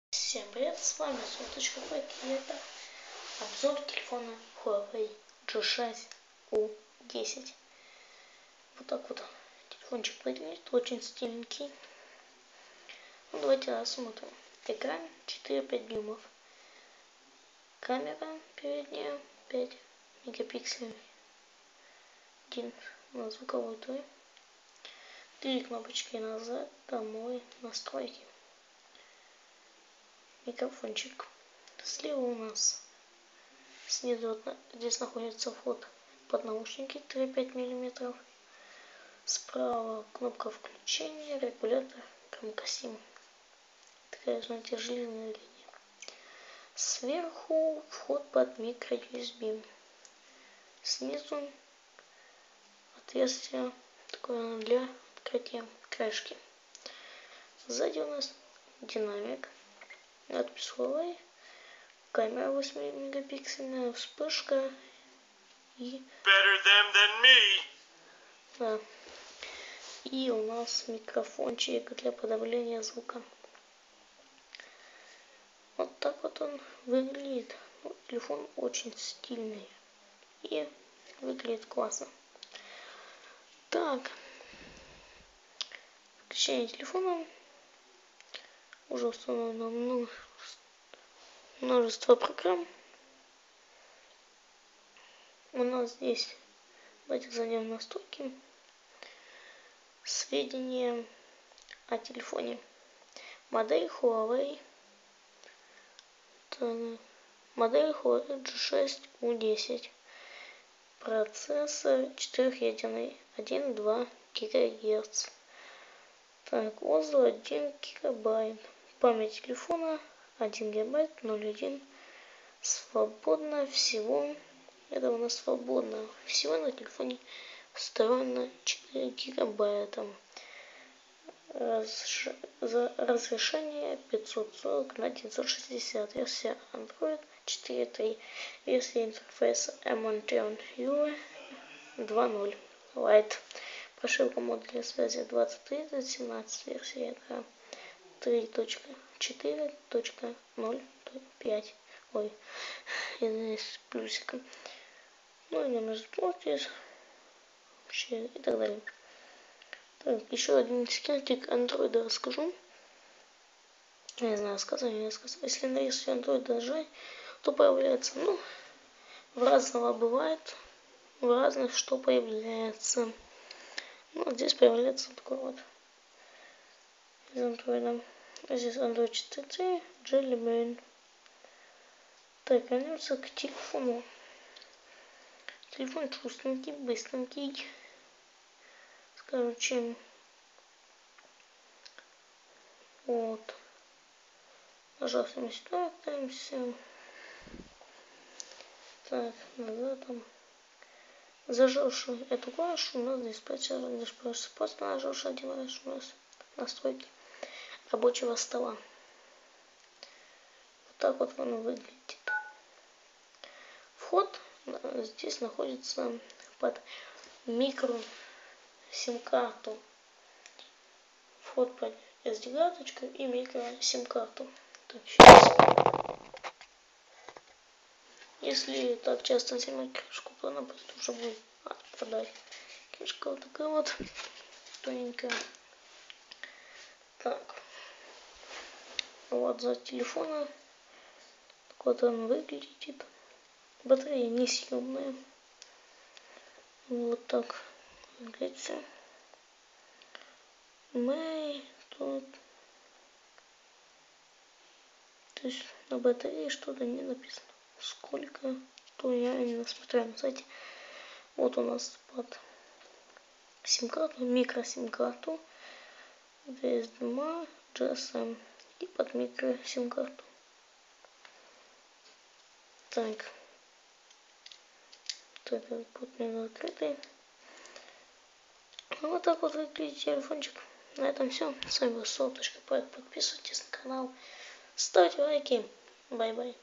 Всем привет, с вами Солнышко.Пэк, и это обзор телефона Huawei G6U10. Вот так вот телефончик выглядит, очень стильненький. Ну, давайте рассмотрим. Экран 4,5 дюймов. Камера передняя 5 мегапикселей. Один на звуковой той. 3 кнопочки назад, домой, настройки. Микрофончик. Слева у нас снизу здесь находится вход под наушники 3,5 мм. Справа кнопка включения, регулятор громкости. Такая, знаете, железная линия. Сверху вход под микро USB. Снизу отверстие такое для открытия крышки. Сзади у нас динамик. Надпись Huawei. Камера 8 мегапиксельная, вспышка и... Better them than me. Да. И у нас микрофончик для подавления звука. Вот так вот он выглядит. Ну, телефон очень стильный и выглядит классно. Так. Включение телефона. Уже установлено множество программ. У нас здесь, давайте зайдем в настройки, сведения о телефоне. Модель Huawei. Модель Huawei G6U10. Процессор 4-ядерный, 1,2 ГГц. Так, ОЗО 1 гигабайт. Память телефона 1 гигабайт 0,1. Свободно всего. Это у нас свободно. Всего на телефоне встроено 4 гигабайта. Разрешение 540 на 960. Версия Android 4.3. Версия интерфейса M1 UI 2.0 Lite. Прошивка модуля связи 2030-17. Версия ядра 3.4.0.5. Ой, извиняюсь, с плюсиком. Ну и номер здесь. Вообще и так далее. Так, еще один секретик андроида расскажу. Я не знаю, рассказываю, не рассказываю. Если на версию андроида нажать, то появляется, ну, в разного бывает, в разных что появляется. Ну, вот здесь появляется такой вот из андроида. Здесь Android 4.3, Jelly. Так, вернемся к телефону. Телефон чувственненький, быстренький. Скажу, чем вот. Нажав на сюда, пытаемся. Так, назад там. Зажавший эту клавишу у нас диспетчер, просто нажавший один раз у нас настройки рабочего стола. Вот так вот он выглядит. Вход здесь находится под микро сим-карту. Вход под SD-карточку и микро сим-карту. Так, сейчас. Если так часто снимать крышку, то она просто уже будет отпадать. Крышка вот такая вот тоненькая. Так. Вот за телефона. Так вот он выглядит. Батарея несъемная. Вот так выглядит. Мы тут. То есть на батарее что-то не написано. Сколько, то я не смотрел на сайте. Вот у нас под сим-карту, микро сим-карту, VSDMA, GSM и под микро сим-карту. Так. Так, под меня открытый. Вот так вот выглядит телефончик. На этом все. С вами был Солнышко.Пэк. Подписывайтесь на канал. Ставьте лайки. Бай-бай.